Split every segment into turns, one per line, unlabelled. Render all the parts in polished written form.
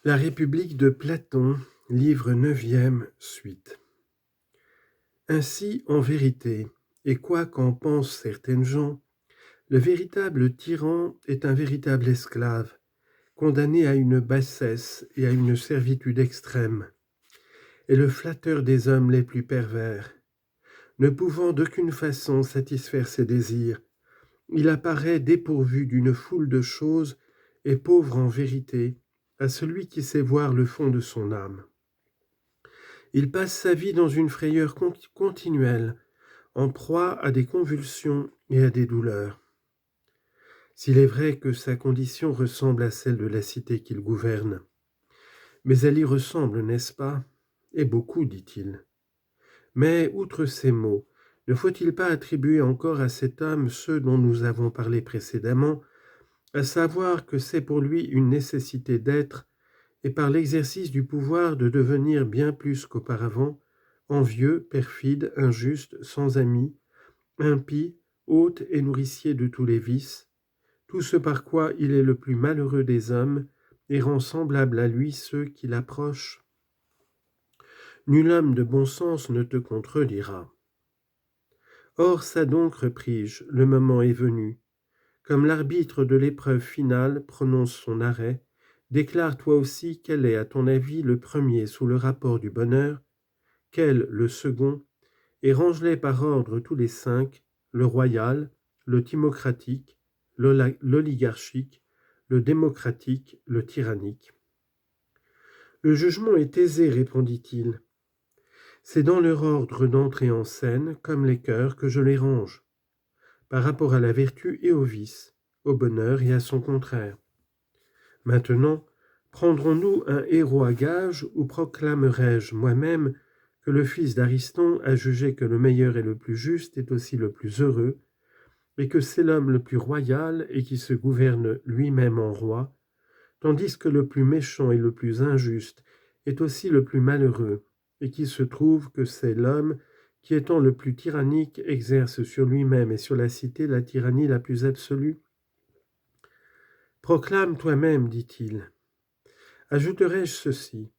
La République de Platon, livre 9e, suite. Ainsi, en vérité, et quoi qu'en pensent certaines gens, le véritable tyran est un véritable esclave, condamné à une bassesse et à une servitude extrême, et le flatteur des hommes les plus pervers. Ne pouvant d'aucune façon satisfaire ses désirs, il apparaît dépourvu d'une foule de choses et pauvre en vérité à celui qui sait voir le fond de son âme. Il passe sa vie dans une frayeur continuelle, en proie à des convulsions et à des douleurs. S'il est vrai que sa condition ressemble à celle de la cité qu'il gouverne, mais elle y ressemble, n'est-ce pas? Et beaucoup, dit-il. Mais, outre ces mots, ne faut-il pas attribuer encore à cet homme ceux dont nous avons parlé précédemment, à savoir que c'est pour lui une nécessité d'être, et par l'exercice du pouvoir de devenir bien plus qu'auparavant, envieux, perfide, injuste, sans amis, impie, hôte et nourricier de tous les vices, tout ce par quoi il est le plus malheureux des hommes et rend semblable à lui ceux qui l'approchent. Nul homme de bon sens ne te contredira. Or ça donc, repris-je, le moment est venu. Comme l'arbitre de l'épreuve finale prononce son arrêt, déclare toi aussi quel est, à ton avis, le premier sous le rapport du bonheur, quel le second, et range-les par ordre tous les 5, le royal, le timocratique, l'oligarchique, le démocratique, le tyrannique. Le jugement est aisé, répondit-il. C'est dans leur ordre d'entrée en scène, comme les cœurs, que je les range, par rapport à la vertu et au vice, au bonheur et à son contraire. Maintenant, prendrons-nous un héros à gage ou proclamerai-je moi-même que le fils d'Ariston a jugé que le meilleur et le plus juste est aussi le plus heureux, et que c'est l'homme le plus royal et qui se gouverne lui-même en roi, tandis que le plus méchant et le plus injuste est aussi le plus malheureux, et qui se trouve que c'est l'homme qui, étant le plus tyrannique, exerce sur lui-même et sur la cité la tyrannie la plus absolue. Proclame toi-même, dit-il. Ajouterai-je ceci,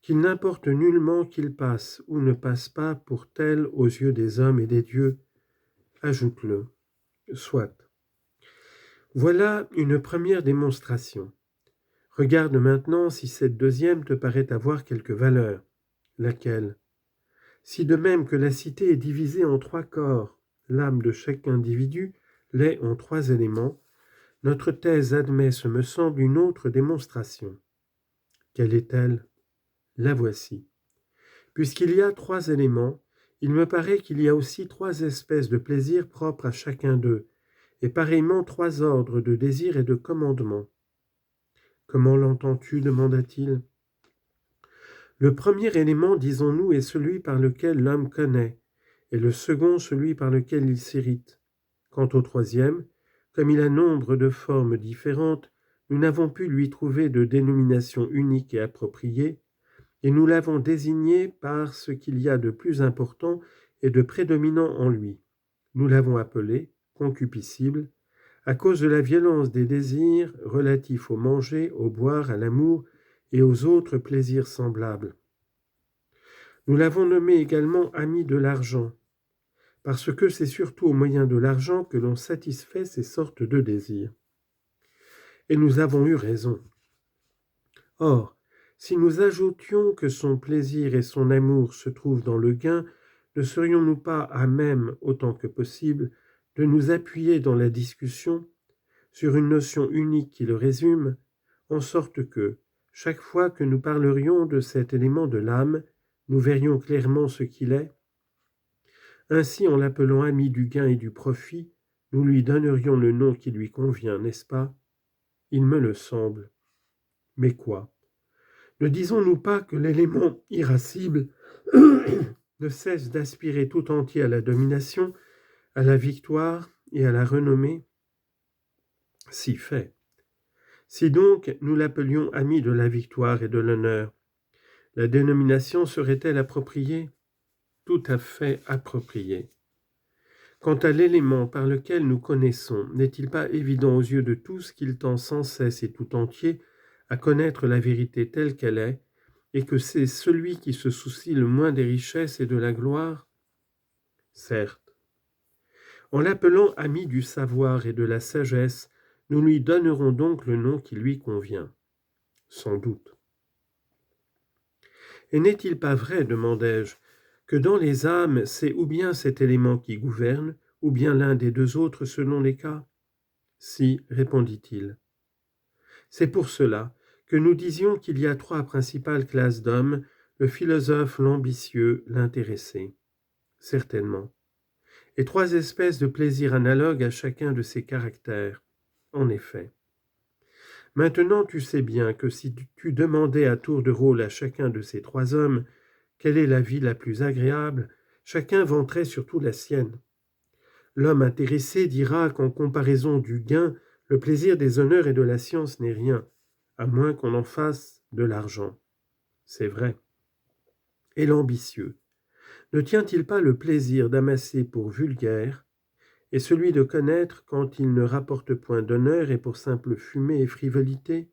qu'il n'importe nullement qu'il passe ou ne passe pas pour tel aux yeux des hommes et des dieux. Ajoute-le. Soit. Voilà une première démonstration. Regarde maintenant si cette deuxième te paraît avoir quelque valeur. Laquelle? Si de même que la cité est divisée en 3 corps, l'âme de chaque individu l'est en 3 éléments, notre thèse admet, ce me semble, une autre démonstration. Quelle est-elle? La voici. Puisqu'il y a 3 éléments, il me paraît qu'il y a aussi 3 espèces de plaisirs propres à chacun d'eux, et pareillement 3 ordres de désirs et de commandements. Comment l'entends-tu? Demanda-t-il. Le premier élément, disons-nous, est celui par lequel l'homme connaît, et le second celui par lequel il s'irrite. Quant au troisième, comme il a nombre de formes différentes, nous n'avons pu lui trouver de dénomination unique et appropriée, et nous l'avons désigné par ce qu'il y a de plus important et de prédominant en lui. Nous l'avons appelé concupiscible, à cause de la violence des désirs relatifs au manger, au boire, à l'amour et aux autres plaisirs semblables. Nous l'avons nommé également ami de l'argent, parce que c'est surtout au moyen de l'argent que l'on satisfait ces sortes de désirs. Et nous avons eu raison. Or, si nous ajoutions que son plaisir et son amour se trouvent dans le gain, ne serions-nous pas à même, autant que possible, de nous appuyer dans la discussion sur une notion unique qui le résume, en sorte que, chaque fois que nous parlerions de cet élément de l'âme, nous verrions clairement ce qu'il est? Ainsi, en l'appelant ami du gain et du profit, nous lui donnerions le nom qui lui convient, n'est-ce pas? Il me le semble. Mais quoi? Ne disons-nous pas que l'élément irascible ne cesse d'aspirer tout entier à la domination, à la victoire et à la renommée? Si fait. Si donc nous l'appelions ami de la victoire et de l'honneur, la dénomination serait-elle appropriée? Tout à fait appropriée. Quant à l'élément par lequel nous connaissons, n'est-il pas évident aux yeux de tous qu'il tend sans cesse et tout entier à connaître la vérité telle qu'elle est, et que c'est celui qui se soucie le moins des richesses et de la gloire? Certes. En l'appelant ami du savoir et de la sagesse, nous lui donnerons donc le nom qui lui convient. Sans doute. Et n'est-il pas vrai, demandai-je, que dans les âmes, c'est ou bien cet élément qui gouverne, ou bien l'un des deux autres selon les cas? Si, répondit-il. C'est pour cela que nous disions qu'il y a trois principales classes d'hommes, le philosophe, l'ambitieux, l'intéressé. Certainement. Et trois espèces de plaisirs analogues à chacun de ces caractères. En effet. Maintenant tu sais bien que si tu demandais à tour de rôle à chacun de ces trois hommes quelle est la vie la plus agréable, chacun vanterait surtout la sienne. L'homme intéressé dira qu'en comparaison du gain, le plaisir des honneurs et de la science n'est rien, à moins qu'on en fasse de l'argent. C'est vrai. Et l'ambitieux, ne tient-il pas le plaisir d'amasser pour vulgaire, et celui de connaître quand il ne rapporte point d'honneur et pour simple fumée et frivolité?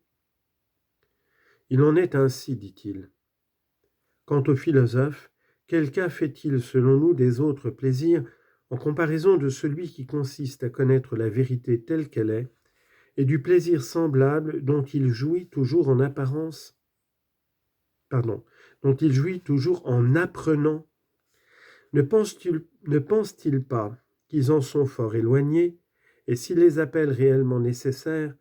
Il en est ainsi, dit-il. Quant au philosophe, quel cas fait-il selon nous des autres plaisirs en comparaison de celui qui consiste à connaître la vérité telle qu'elle est, et du plaisir semblable dont il jouit toujours en apparence, dont il jouit toujours en apprenant? Ne pense-t-il pas qu'ils en sont fort éloignés, et s'il les appelle réellement nécessaires,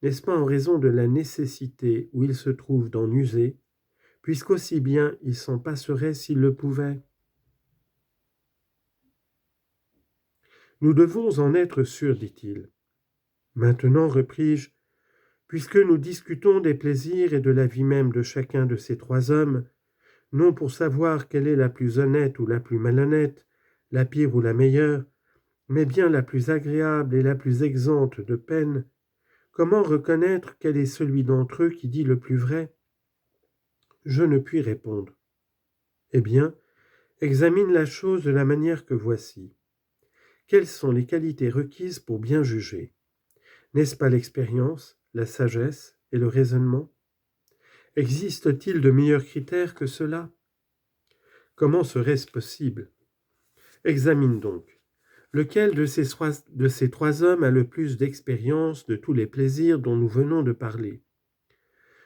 n'est-ce pas en raison de la nécessité où ils se trouvent d'en user, puisqu'aussi bien ils s'en passeraient s'ils le pouvaient? Nous devons en être sûrs, dit-il. Maintenant, repris-je, puisque nous discutons des plaisirs et de la vie même de chacun de ces trois hommes, non pour savoir quelle est la plus honnête ou la plus malhonnête, la pire ou la meilleure, mais bien la plus agréable et la plus exempte de peine, comment reconnaître quel est celui d'entre eux qui dit le plus vrai? Je ne puis répondre. Eh bien, examine la chose de la manière que voici. Quelles sont les qualités requises pour bien juger? N'est-ce pas l'expérience, la sagesse et le raisonnement? Existe-t-il de meilleurs critères que cela? Comment serait-ce possible? Examine donc. Lequel de ces trois hommes a le plus d'expérience de tous les plaisirs dont nous venons de parler?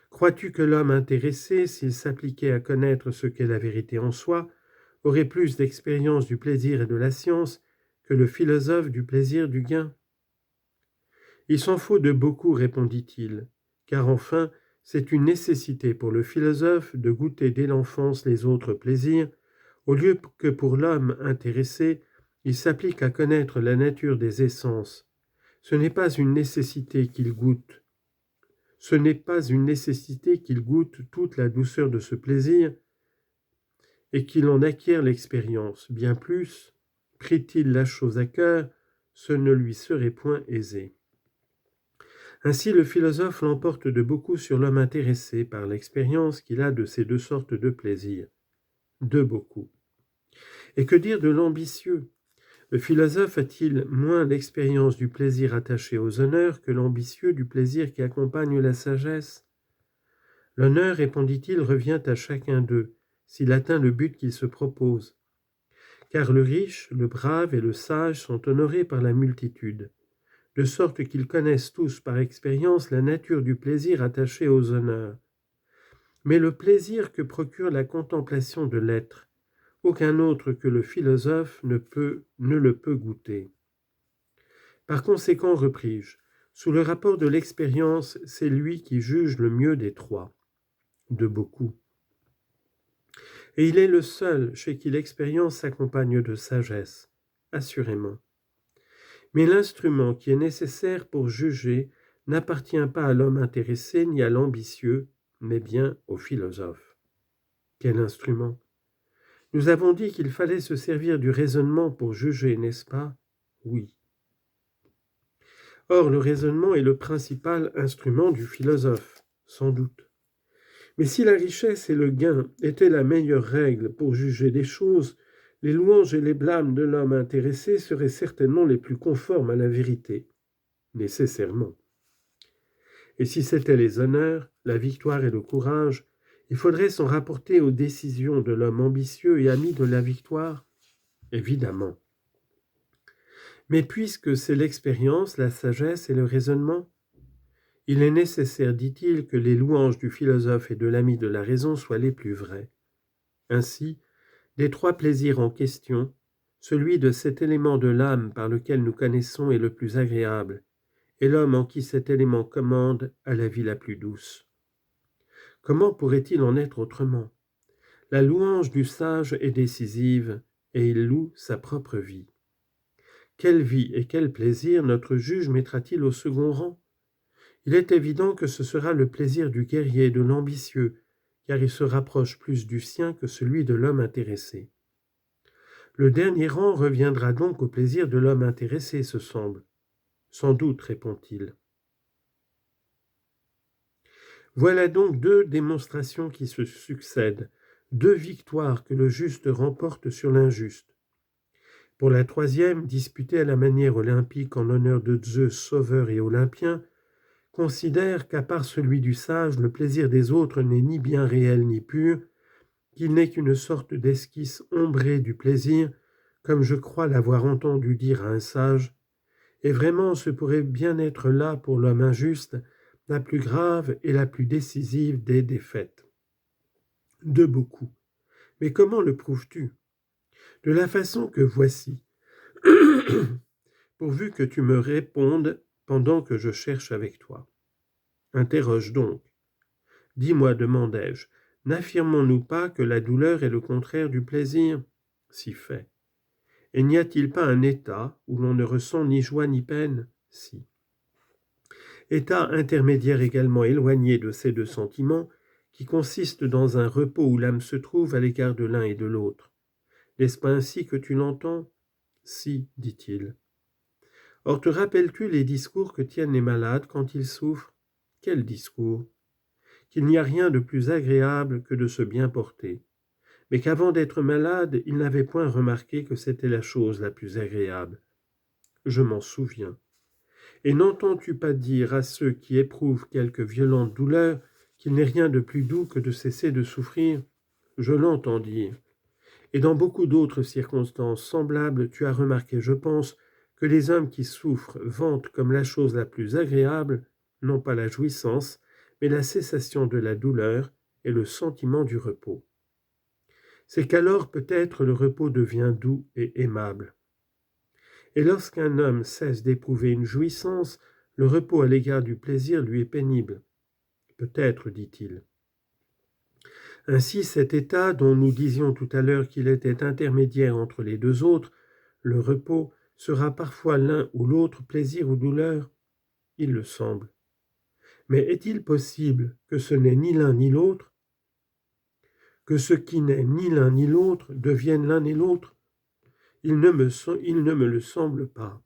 Crois-tu que l'homme intéressé, s'il s'appliquait à connaître ce qu'est la vérité en soi, aurait plus d'expérience du plaisir et de la science que le philosophe du plaisir du gain? Il s'en faut de beaucoup, répondit-il, car enfin, c'est une nécessité pour le philosophe de goûter dès l'enfance les autres plaisirs, au lieu que pour l'homme intéressé, il s'applique à connaître la nature des essences. Ce n'est pas une nécessité qu'il goûte. Ce n'est pas une nécessité qu'il goûte toute la douceur de ce plaisir et qu'il en acquiert l'expérience. Bien plus, prit-il la chose à cœur, ce ne lui serait point aisé. Ainsi le philosophe l'emporte de beaucoup sur l'homme intéressé par l'expérience qu'il a de ces deux sortes de plaisirs. De beaucoup. Et que dire de l'ambitieux? Le philosophe a-t-il moins l'expérience du plaisir attaché aux honneurs que l'ambitieux du plaisir qui accompagne la sagesse? L'honneur, répondit-il, revient à chacun d'eux, s'il atteint le but qu'il se propose. Car le riche, le brave et le sage sont honorés par la multitude, de sorte qu'ils connaissent tous par expérience la nature du plaisir attaché aux honneurs. Mais le plaisir que procure la contemplation de l'être, aucun autre que le philosophe ne le peut goûter. Par conséquent, repris-je, sous le rapport de l'expérience, c'est lui qui juge le mieux des trois, de beaucoup. Et il est le seul chez qui l'expérience s'accompagne de sagesse, assurément. Mais l'instrument qui est nécessaire pour juger n'appartient pas à l'homme intéressé ni à l'ambitieux, mais bien au philosophe. Quel instrument? Nous avons dit qu'il fallait se servir du raisonnement pour juger, n'est-ce pas? Oui. Or, le raisonnement est le principal instrument du philosophe, sans doute. Mais si la richesse et le gain étaient la meilleure règle pour juger des choses, les louanges et les blâmes de l'homme intéressé seraient certainement les plus conformes à la vérité, nécessairement. Et si c'étaient les honneurs, la victoire et le courage, il faudrait s'en rapporter aux décisions de l'homme ambitieux et ami de la victoire, évidemment. Mais puisque c'est l'expérience, la sagesse et le raisonnement, il est nécessaire, dit-il, que les louanges du philosophe et de l'ami de la raison soient les plus vraies. Ainsi, des trois plaisirs en question, celui de cet élément de l'âme par lequel nous connaissons est le plus agréable, et l'homme en qui cet élément commande a la vie la plus douce. Comment pourrait-il en être autrement? La louange du sage est décisive, et il loue sa propre vie. Quelle vie et quel plaisir notre juge mettra-t-il au second rang? Il est évident que ce sera le plaisir du guerrier et de l'ambitieux, car il se rapproche plus du sien que celui de l'homme intéressé. Le dernier rang reviendra donc au plaisir de l'homme intéressé, ce semble. Sans doute, répond-il. Voilà donc deux démonstrations qui se succèdent, deux victoires que le juste remporte sur l'injuste. Pour la troisième, disputée à la manière olympique en l'honneur de Zeus, sauveur et olympien, considère qu'à part celui du sage, le plaisir des autres n'est ni bien réel ni pur, qu'il n'est qu'une sorte d'esquisse ombrée du plaisir, comme je crois l'avoir entendu dire à un sage, et vraiment ce pourrait bien être là pour l'homme injuste, la plus grave et la plus décisive des défaites. De beaucoup. Mais comment le prouves-tu? De la façon que voici, pourvu que tu me répondes pendant que je cherche avec toi. Interroge donc. Dis-moi, demandai-je, n'affirmons-nous pas que la douleur est le contraire du plaisir? Si fait. Et n'y a-t-il pas un état où l'on ne ressent ni joie ni peine? Si. État intermédiaire également éloigné de ces deux sentiments, qui consiste dans un repos où l'âme se trouve à l'égard de l'un et de l'autre. N'est-ce pas ainsi que tu l'entends? Si, dit-il. Or, te rappelles-tu les discours que tiennent les malades quand ils souffrent? Quels discours? Qu'il n'y a rien de plus agréable que de se bien porter, mais qu'avant d'être malade, ils n'avaient point remarqué que c'était la chose la plus agréable. Je m'en souviens. Et n'entends-tu pas dire à ceux qui éprouvent quelque violente douleur qu'il n'est rien de plus doux que de cesser de souffrir? Je l'entends dire. Et dans beaucoup d'autres circonstances semblables, tu as remarqué, je pense, que les hommes qui souffrent vantent comme la chose la plus agréable, non pas la jouissance, mais la cessation de la douleur et le sentiment du repos. C'est qu'alors peut-être le repos devient doux et aimable. Et lorsqu'un homme cesse d'éprouver une jouissance, le repos à l'égard du plaisir lui est pénible. Peut-être, dit-il. Ainsi, cet état dont nous disions tout à l'heure qu'il était intermédiaire entre les deux autres, le repos, sera parfois l'un ou l'autre plaisir ou douleur? Il le semble. Mais est-il possible que ce n'est ni l'un ni l'autre? Que ce qui n'est ni l'un ni l'autre devienne l'un et l'autre? Il ne me le semble pas.